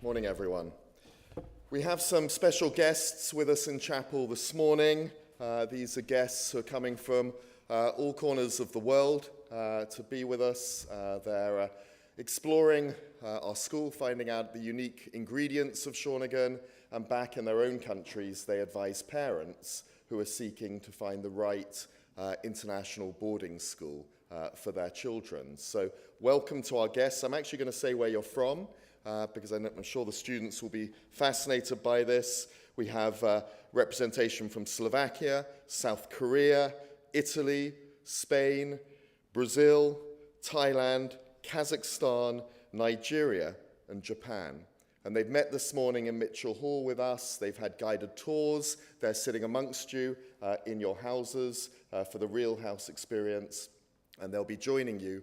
Morning, everyone. We have some special guests with us in chapel this morning. These are guests who are coming from all corners of the world to be with us. They're exploring our school, finding out the unique ingredients of Shawnigan, and back in their own countries, they advise parents who are seeking to find the right international boarding school for their children. So welcome to our guests. I'm actually going to say where you're from, because I'm sure the students will be fascinated by this. We have representation from Slovakia, South Korea, Italy, Spain, Brazil, Thailand, Kazakhstan, Nigeria, and Japan. And they've met this morning in Mitchell Hall with us. They've had guided tours. They're sitting amongst you in your houses for the Real House experience. And they'll be joining you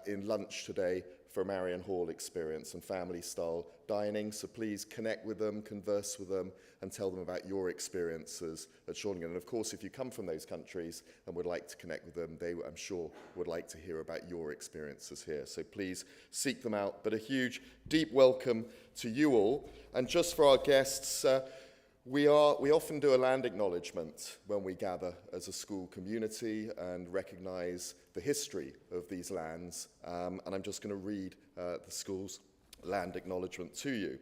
in lunch today for a Marion Hall experience and family-style dining. So please connect with them, converse with them, and tell them about your experiences at Shawnigan. And of course, if you come from those countries and would like to connect with them, they, I'm sure, would like to hear about your experiences here. So please seek them out. But a huge, deep welcome to you all. And just for our guests, we often do a land acknowledgement when we gather as a school community and recognize the history of these lands. And I'm just going to read the school's land acknowledgement to you.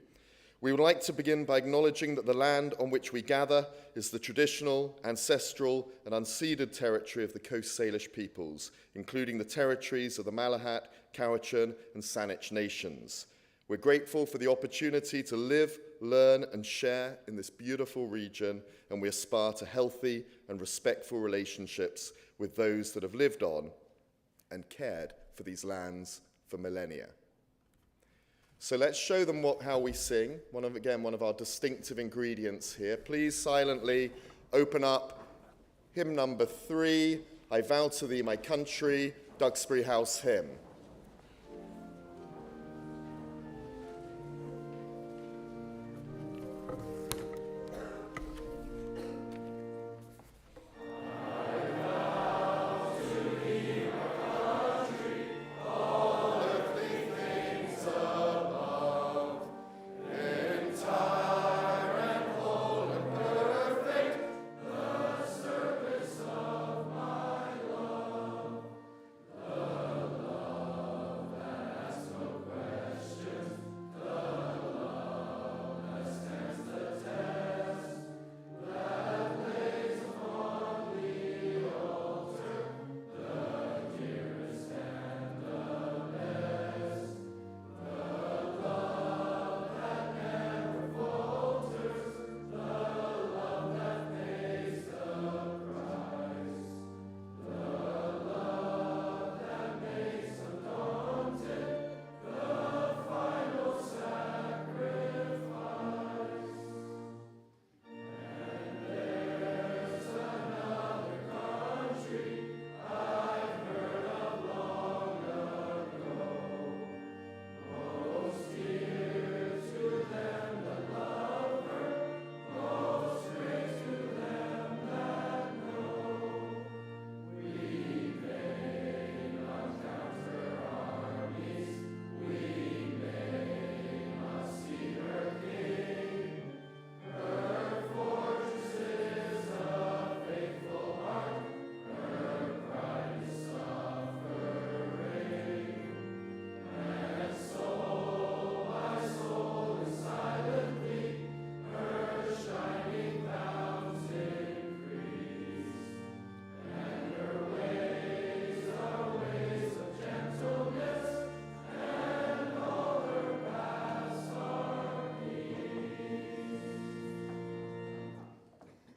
We would like to begin by acknowledging that the land on which we gather is the traditional, ancestral, and unceded territory of the Coast Salish peoples, including the territories of the Malahat, Cowichan, and Saanich nations. We're grateful for the opportunity to live, learn, and share in this beautiful region, and we aspire to healthy and respectful relationships with those that have lived on and cared for these lands for millennia. So let's show them how we sing. One of our distinctive ingredients here. Please silently open up hymn number 3, I Vow to Thee, My Country, Duxbury House Hymn.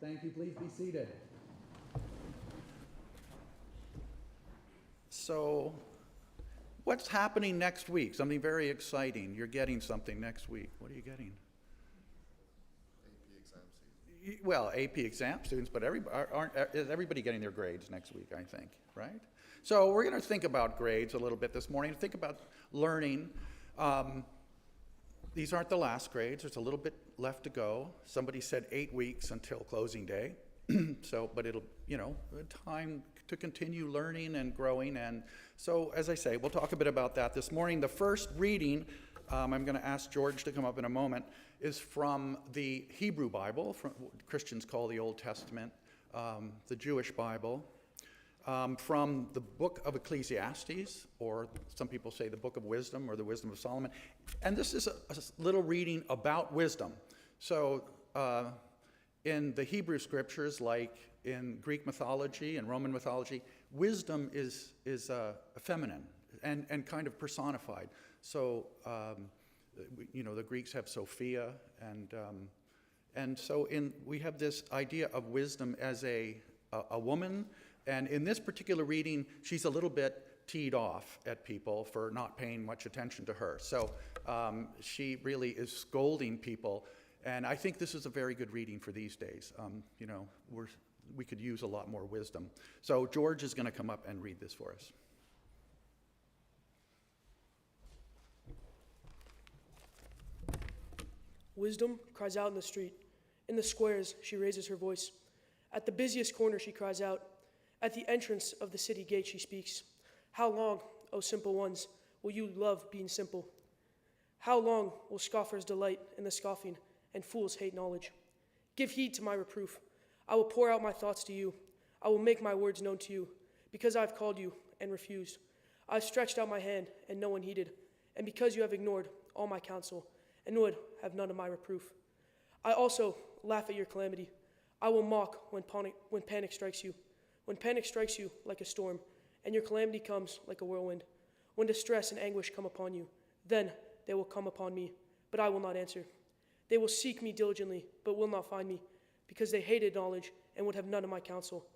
Thank you. Please be seated. So, what's happening next week? Something very exciting. You're getting something next week. What are you getting? AP exam season. Well, AP exam students, but is everybody getting their grades next week, I think, right? So we're going to think about grades a little bit this morning. Think about learning. These aren't the last grades. There's a little bit left to go. Somebody said 8 weeks until closing day. But it'll, time to continue learning and growing. And so, as I say, we'll talk a bit about that this morning. The first reading I'm going to ask George to come up in a moment, is from the Hebrew Bible, from what Christians call the Old Testament, the Jewish Bible, from the book of Ecclesiastes, or some people say the book of wisdom or the wisdom of Solomon. And this is a little reading about wisdom. So in the Hebrew scriptures, like in Greek mythology and Roman mythology, wisdom is feminine and kind of personified. So, the Greeks have Sophia, and so we have this idea of wisdom as a woman. And in this particular reading, she's a little bit teed off at people for not paying much attention to her. So she really is scolding people. And I think this is a very good reading for these days. We could use a lot more wisdom. So George is going to come up and read this for us. Wisdom cries out in the street. In the squares, she raises her voice. At the busiest corner, she cries out. At the entrance of the city gate, she speaks. How long, O simple ones, will you love being simple? How long will scoffers delight in the scoffing and fools hate knowledge? Give heed to my reproof. I will pour out my thoughts to you. I will make my words known to you, because I have called you and refused. I have stretched out my hand, and no one heeded, and because you have ignored all my counsel, and would have none of my reproof. I also laugh at your calamity. I will mock when panic strikes you. When panic strikes you like a storm, and your calamity comes like a whirlwind. When distress and anguish come upon you, then they will come upon me, but I will not answer. They will seek me diligently, but will not find me, because they hated knowledge and would have none of my counsel,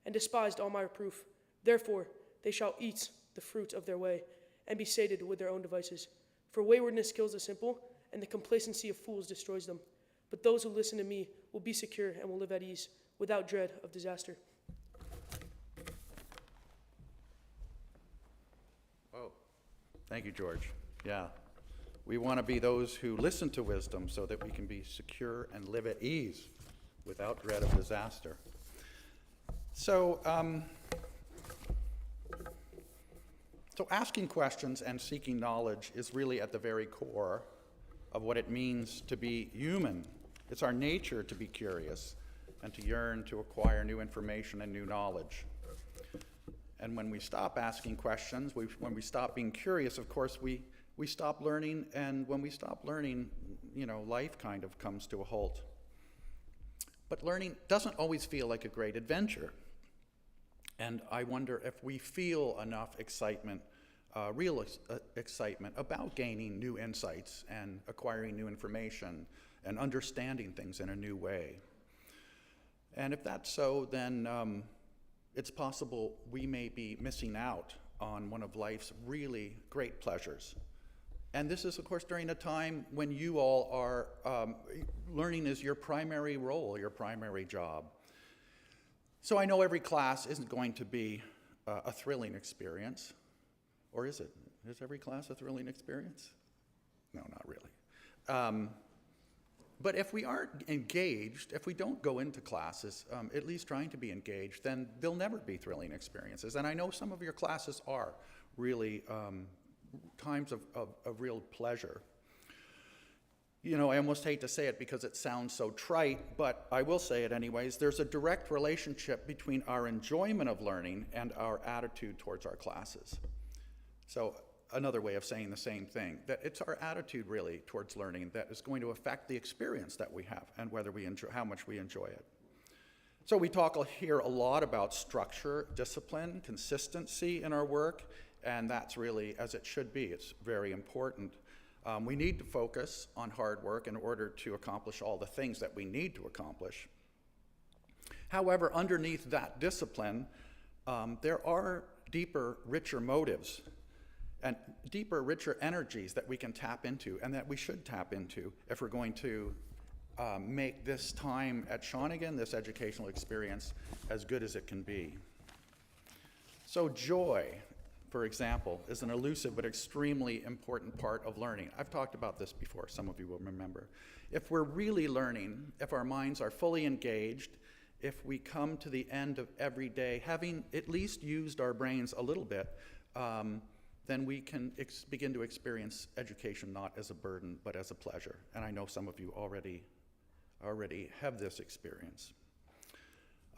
and despised all my reproof. Therefore they shall eat the fruit of their way, and be sated with their own devices. For waywardness kills the simple, and the complacency of fools destroys them. But those who listen to me will be secure and will live at ease, without dread of disaster. Oh, thank you, George. Yeah. We want to be those who listen to wisdom so that we can be secure and live at ease without dread of disaster. So asking questions and seeking knowledge is really at the very core of what it means to be human. It's our nature to be curious and to yearn to acquire new information and new knowledge. And when we stop asking questions, when we stop being curious, of course, we stop learning, and when we stop learning, life kind of comes to a halt. But learning doesn't always feel like a great adventure. And I wonder if we feel enough excitement, real excitement about gaining new insights and acquiring new information and understanding things in a new way. And if that's so, then it's possible we may be missing out on one of life's really great pleasures. And this is, of course, during a time when you all are, learning is your primary role, your primary job. So I know every class isn't going to be a thrilling experience. Or is it? Is every class a thrilling experience? No, not really. But if we aren't engaged, if we don't go into classes, at least trying to be engaged, then they'll never be thrilling experiences. And I know some of your classes are really times of real pleasure. I almost hate to say it because it sounds so trite, but I will say it anyways. There's a direct relationship between our enjoyment of learning and our attitude towards our classes. So another way of saying the same thing, that it's our attitude really towards learning that is going to affect the experience that we have and whether we enjoy, how much we enjoy it. So we talk here a lot about structure, discipline, consistency in our work, and that's really as it should be. It's very important. We need to focus on hard work in order to accomplish all the things that we need to accomplish. However, underneath that discipline, there are deeper, richer motives and deeper, richer energies that we can tap into and that we should tap into if we're going to make this time at Shawnigan, this educational experience, as good as it can be. So joy, for example, is an elusive but extremely important part of learning. I've talked about this before, some of you will remember. If we're really learning, if our minds are fully engaged, if we come to the end of every day having at least used our brains a little bit, then we can begin to experience education not as a burden, but as a pleasure. And I know some of you already have this experience.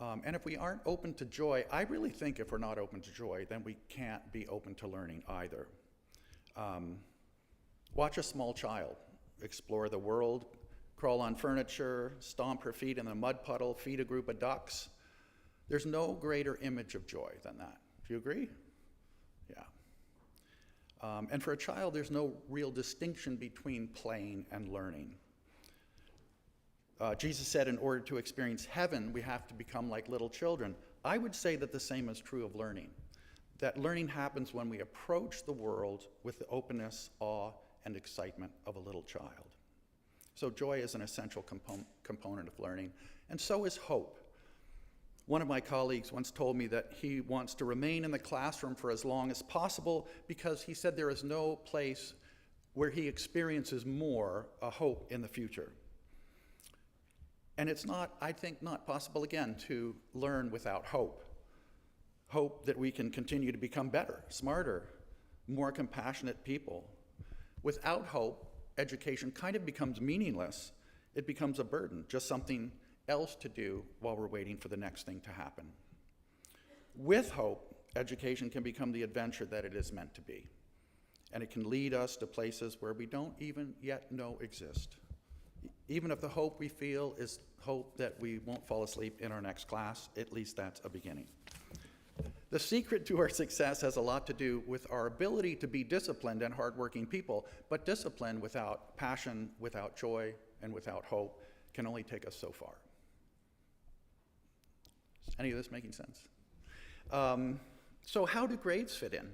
And if we aren't open to joy, I really think if we're not open to joy, then we can't be open to learning either. Watch a small child explore the world, crawl on furniture, stomp her feet in a mud puddle, feed a group of ducks. There's no greater image of joy than that. Do you agree? Yeah. And for a child, there's no real distinction between playing and learning. Jesus said in order to experience heaven, we have to become like little children. I would say that the same is true of learning. That learning happens when we approach the world with the openness, awe, and excitement of a little child. So joy is an essential component of learning, and so is hope. One of my colleagues once told me that he wants to remain in the classroom for as long as possible because he said there is no place where he experiences more a hope in the future. And it's not, I think, not possible again to learn without hope. Hope that we can continue to become better, smarter, more compassionate people. Without hope, education kind of becomes meaningless. It becomes a burden, just something else to do while we're waiting for the next thing to happen. With hope, education can become the adventure that it is meant to be. And it can lead us to places where we don't even yet know exist. Even if the hope we feel is hope that we won't fall asleep in our next class, at least that's a beginning. The secret to our success has a lot to do with our ability to be disciplined and hardworking people, but discipline without passion, without joy, and without hope can only take us so far. Is any of this making sense? So how do grades fit in?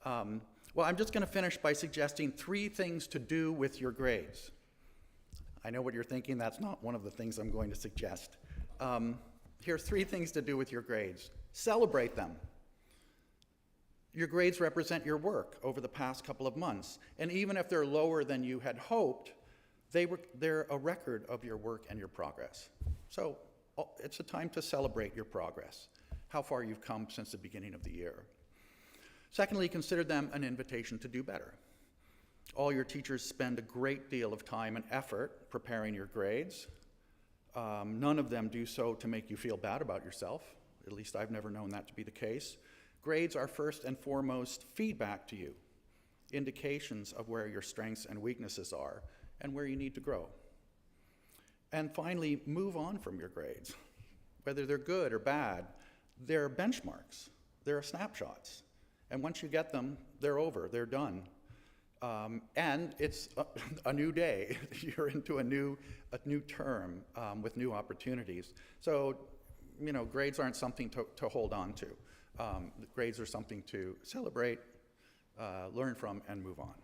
Well, I'm just going to finish by suggesting 3 things to do with your grades. I know what you're thinking, that's not one of the things I'm going to suggest. Here are 3 things to do with your grades. Celebrate them. Your grades represent your work over the past couple of months, and even if they're lower than you had hoped, they're a record of your work and your progress. So it's a time to celebrate your progress, how far you've come since the beginning of the year. Secondly, consider them an invitation to do better. All your teachers spend a great deal of time and effort preparing your grades. None of them do so to make you feel bad about yourself. At least I've never known that to be the case. Grades are first and foremost feedback to you, indications of where your strengths and weaknesses are and where you need to grow. And finally, move on from your grades. Whether they're good or bad, they're benchmarks, they're snapshots. And once you get them, they're over, they're done. And it's a new day. You're into a new term with new opportunities. So, grades aren't something to hold on to. Grades are something to celebrate, learn from, and move on.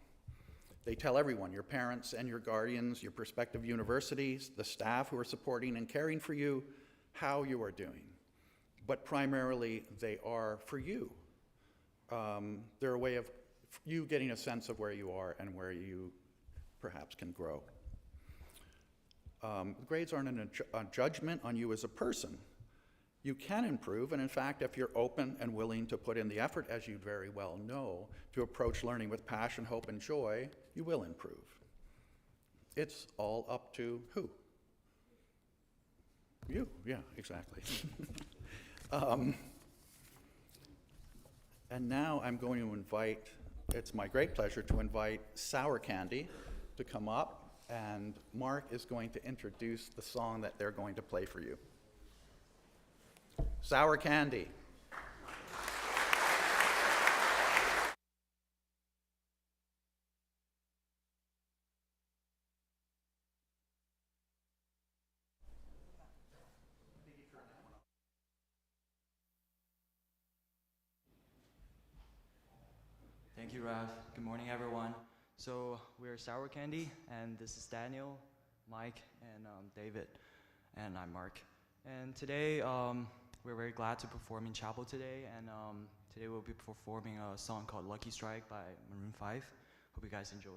They tell everyone, your parents and your guardians, your prospective universities, the staff who are supporting and caring for you, how you are doing. But primarily, they are for you. They're a way of you getting a sense of where you are and where you perhaps can grow. Grades aren't a judgment on you as a person. You can improve, and in fact, if you're open and willing to put in the effort, as you very well know, to approach learning with passion, hope, and joy, you will improve. It's all up to who? You, yeah, exactly. And now I'm going to invite, it's my great pleasure to invite Sour Candy to come up, and Mark is going to introduce the song that they're going to play for you. Sour Candy. Thank you, Raf. Good morning, everyone. So we're Sour Candy, and this is Daniel, Mike, and David, and I'm Mark. And today, we're very glad to perform in chapel today, and today we'll be performing a song called Lucky Strike by Maroon 5. Hope you guys enjoy.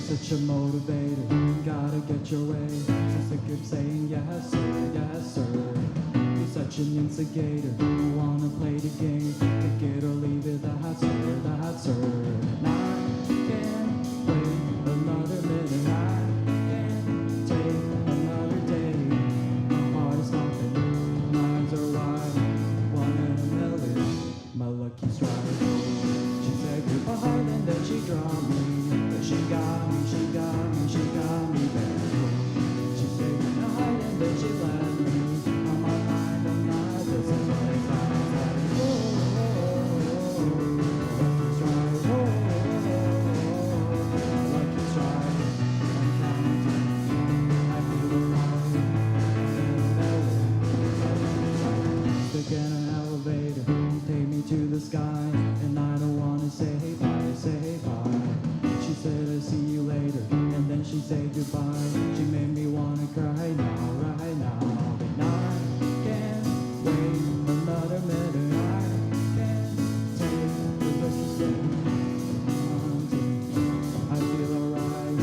such a motivator, gotta get your way. So sick of saying yes sir, yes sir. You're such an instigator, wanna play the game. Take it or leave it, that's sir, that's sir. And I can't wait another minute, I can't take another day. My heart is stopping, my eyes are wide, 1 in a million, my lucky strike. She said goodbye and then she dropped me. She got me, she got me, she got me back. She said goodnight and then she left me. On my mind, I'm not, this is what it sounds like. Lucky strike, lucky strike. I'm counting, I feel alive. Stuck in an elevator, take me to the sky, and I don't wanna say bye, say bye. She said I'll see you later, and then she said goodbye. She made me wanna cry now, right now. But I can't wait another minute. I can't take the look she's getting. I feel alright,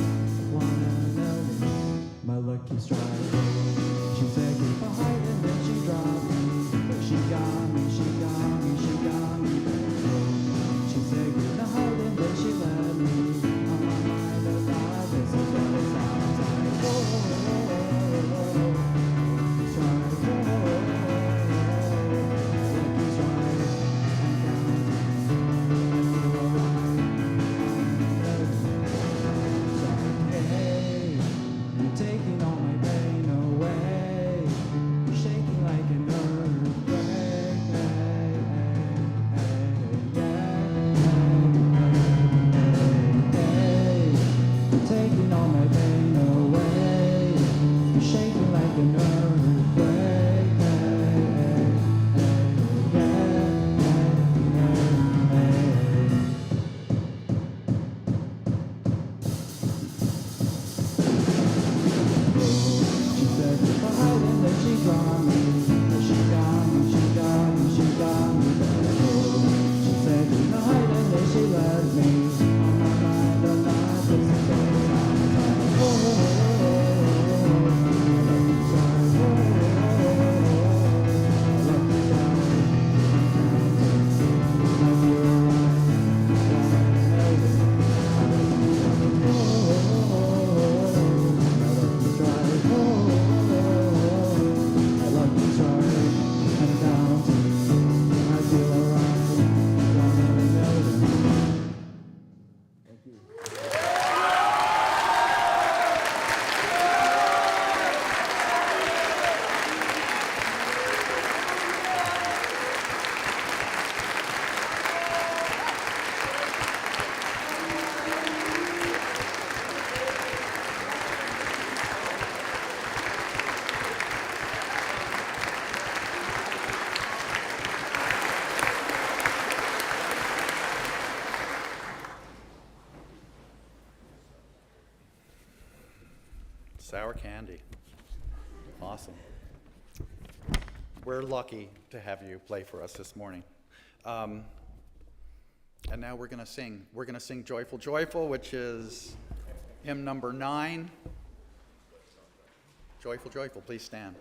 1 in a million, my lucky strike. She said goodbye and then she dropped me, but she got me, she got me, she got me back. She said goodnight and then she left me. Taking all my pain away, shaking like an earthquake. Taking all my pain away, shaking like an She said goodbye and then she dropped me, but she got me, she got me, she got me back. She said goodnight and then she left me. On my mind, I'm not, this is what it sounds like. Lucky strike, lucky strike. I feel alive, 1 in a million, my lucky strike. My lucky strike, I lucky strike, and down to me, I feel alright, 1 in a million. Thank you. Sour candy. Awesome. We're lucky to have you play for us this morning. And now we're going to sing. We're going to sing Joyful, Joyful, which is hymn number 9. Joyful, Joyful, please stand.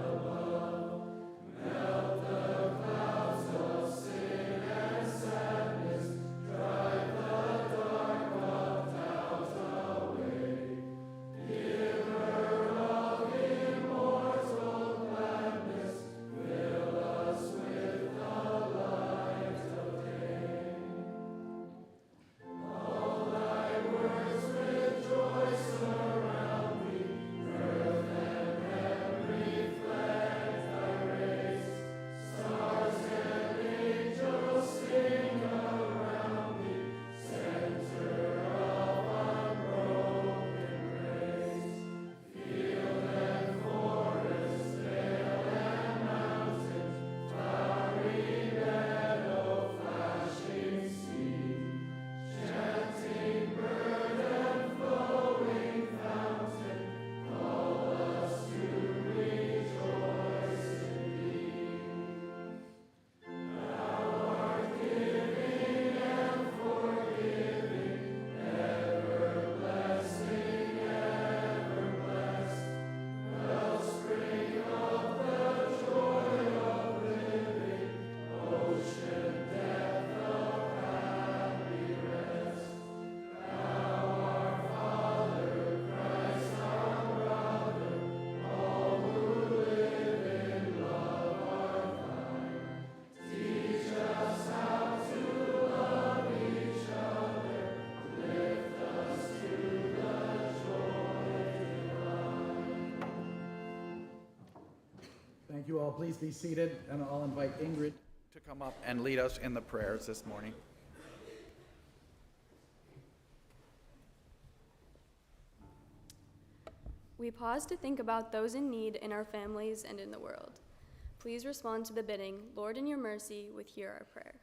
Above. Thank you all. Please be seated, and I'll invite Ingrid to come up and lead us in the prayers this morning. We pause to think about those in need in our families and in the world. Please respond to the bidding, Lord, in your mercy, with hear our prayer.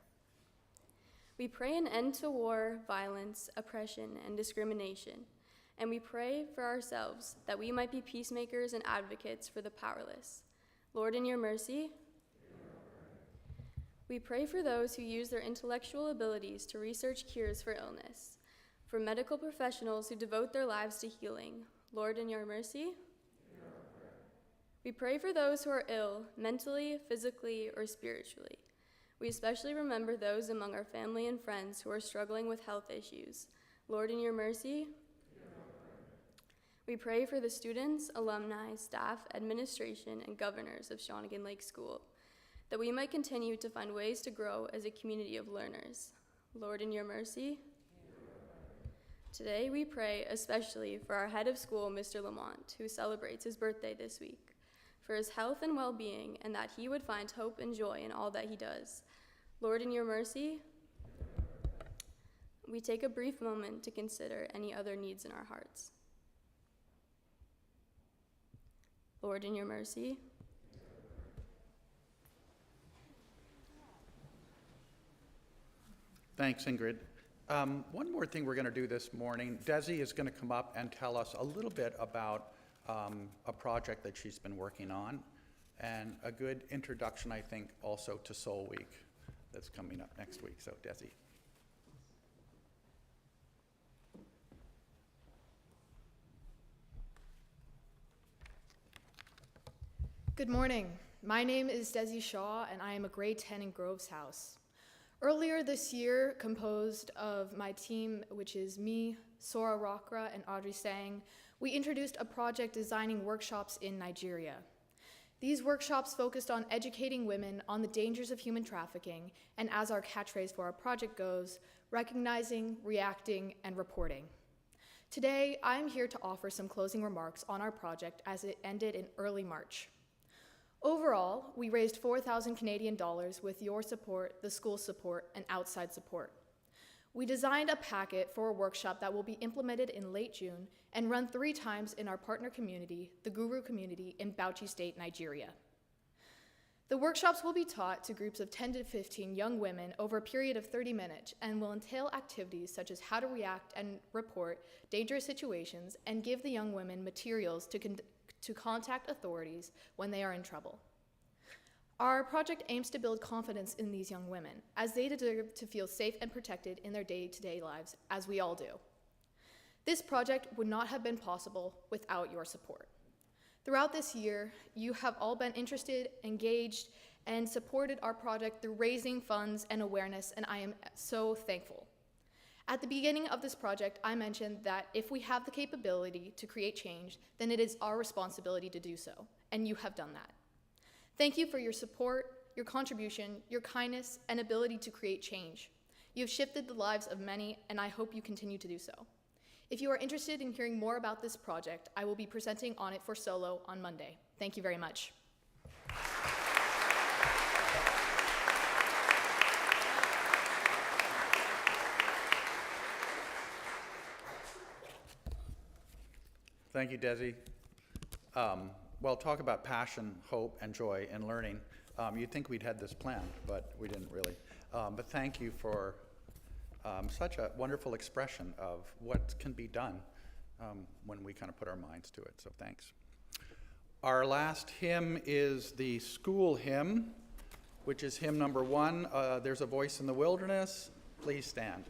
We pray an end to war, violence, oppression, and discrimination, and we pray for ourselves that we might be peacemakers and advocates for the powerless. Lord, in your mercy, we pray for those who use their intellectual abilities to research cures for illness, for medical professionals who devote their lives to healing. Lord, in your mercy, we pray for those who are ill, mentally, physically, or spiritually. We especially remember those among our family and friends who are struggling with health issues. Lord, in your mercy, we pray for the students, alumni, staff, administration, and governors of Shawnigan Lake School, that we might continue to find ways to grow as a community of learners. Lord, in your mercy, today we pray especially for our head of school, Mr. Lamont, who celebrates his birthday this week, for his health and well-being, and that he would find hope and joy in all that he does. Lord, in your mercy, we take a brief moment to consider any other needs in our hearts. Lord, in your mercy, Thanks, Ingrid. One more thing we're going to do this morning. Desi is going to come up and tell us a little bit about a project that she's been working on, and a good introduction, I think, also to Soul Week that's coming up next week. So, Desi. Good morning. My name is Desi Shaw, and I am a grade 10 in Groves House. Earlier this year, composed of my team, which is me, Sora Rockra, and Audrey Sang, we introduced a project designing workshops in Nigeria. These workshops focused on educating women on the dangers of human trafficking, and as our catchphrase for our project goes, recognizing, reacting, and reporting. Today, I am here to offer some closing remarks on our project as it ended in early March. Overall, we raised 4,000 Canadian dollars with your support, the school's support, and outside support. We designed a packet for a workshop that will be implemented in late June and run 3 times in our partner community, the Guru community in Bauchi State, Nigeria. The workshops will be taught to groups of 10 to 15 young women over a period of 30 minutes and will entail activities such as how to react and report dangerous situations and give the young women materials to contact authorities when they are in trouble. Our project aims to build confidence in these young women, as they deserve to feel safe and protected in their day-to-day lives, as we all do. This project would not have been possible without your support. Throughout this year, you have all been interested, engaged, and supported our project through raising funds and awareness, and I am so thankful. At the beginning of this project, I mentioned that if we have the capability to create change, then it is our responsibility to do so, and you have done that. Thank you for your support, your contribution, your kindness, and ability to create change. You have shifted the lives of many, and I hope you continue to do so. If you are interested in hearing more about this project, I will be presenting on it for solo on Monday. Thank you very much. Thank you, Desi. Well, talk about passion, hope, and joy in learning. You'd think we'd had this planned, but we didn't really. But thank you for such a wonderful expression of what can be done when we kind of put our minds to it, so thanks. Our last hymn is the school hymn, which is hymn number 1, There's a Voice in the Wilderness. Please stand.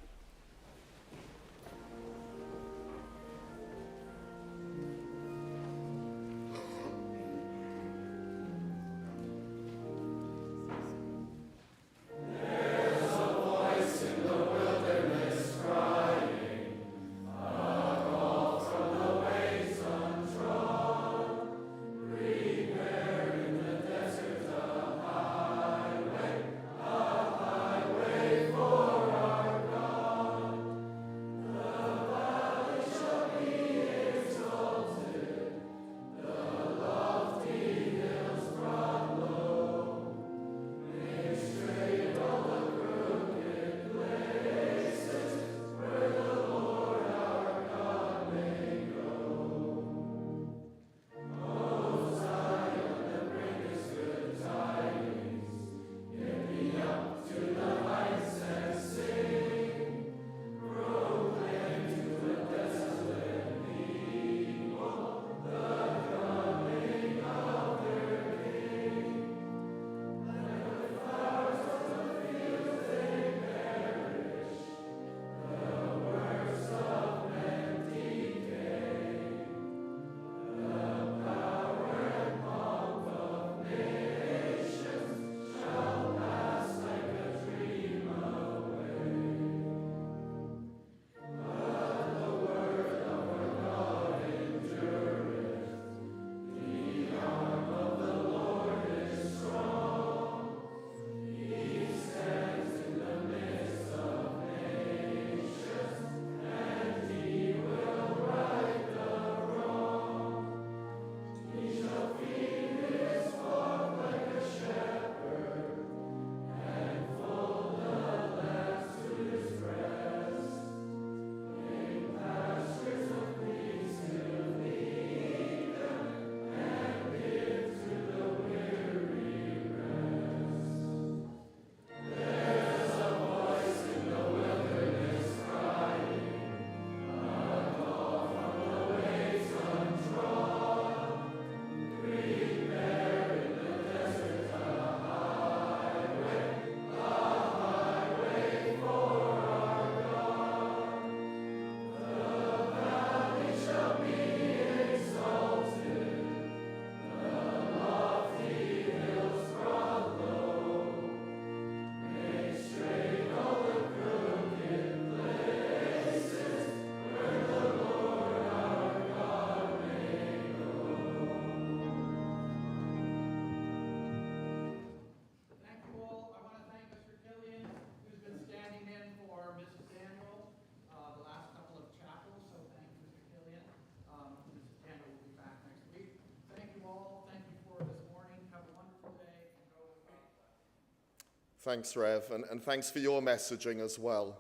Thanks, Rev, and thanks for your messaging as well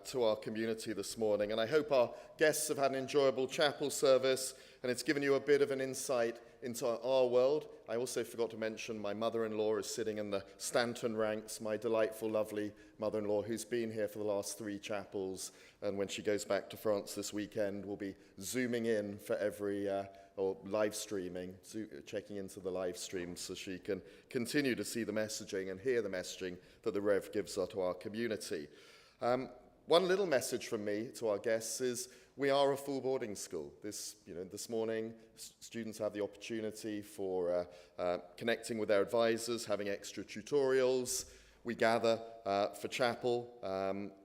to our community this morning. And I hope our guests have had an enjoyable chapel service, and it's given you a bit of an insight into our world. I also forgot to mention my mother-in-law is sitting in the Stanton ranks, my delightful, lovely mother-in-law who's been here for the last 3 chapels, and when she goes back to France this weekend, we'll be zooming in for every or live streaming, checking into the live stream so she can continue to see the messaging and hear the messaging that the Rev gives to our community. One little message from me to our guests is we are a full boarding school. This morning, students have the opportunity for connecting with their advisors, having extra tutorials. We gather for chapel,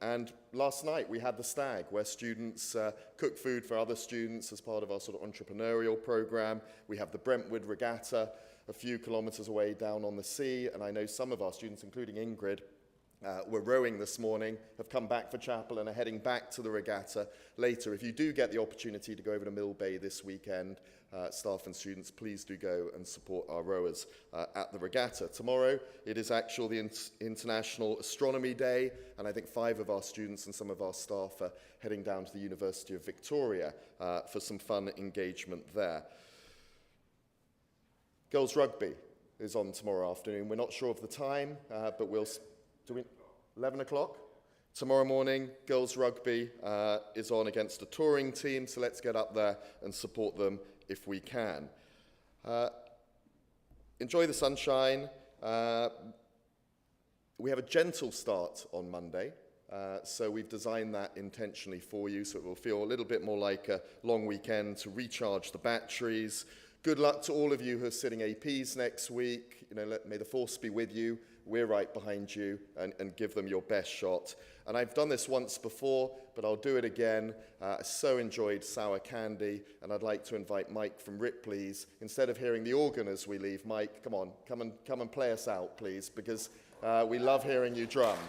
and last night we had the stag where students cook food for other students as part of our sort of entrepreneurial program. We have the Brentwood Regatta a few kilometers away down on the sea, and I know some of our students, including Ingrid, were rowing this morning, have come back for chapel and are heading back to the regatta later. If you do get the opportunity to go over to Mill Bay this weekend, staff and students, please do go and support our rowers at the regatta. Tomorrow, it is actually the International Astronomy Day, and I think 5 of our students and some of our staff are heading down to the University of Victoria for some fun engagement there. Girls Rugby is on tomorrow afternoon. We're not sure of the time, but we'll... 11 o'clock? Tomorrow morning, girls rugby is on against a touring team, so let's get up there and support them if we can. Enjoy the sunshine. We have a gentle start on Monday, so we've designed that intentionally for you, so it will feel a little bit more like a long weekend to recharge the batteries. Good luck to all of you who are sitting APs next week. May the force be with you. We're right behind you, and give them your best shot. And I've done this once before, but I'll do it again. I so enjoyed Sour Candy, and I'd like to invite Mike from Ripley's. Instead of hearing the organ as we leave, Mike, come and play us out, please, because we love hearing you drum.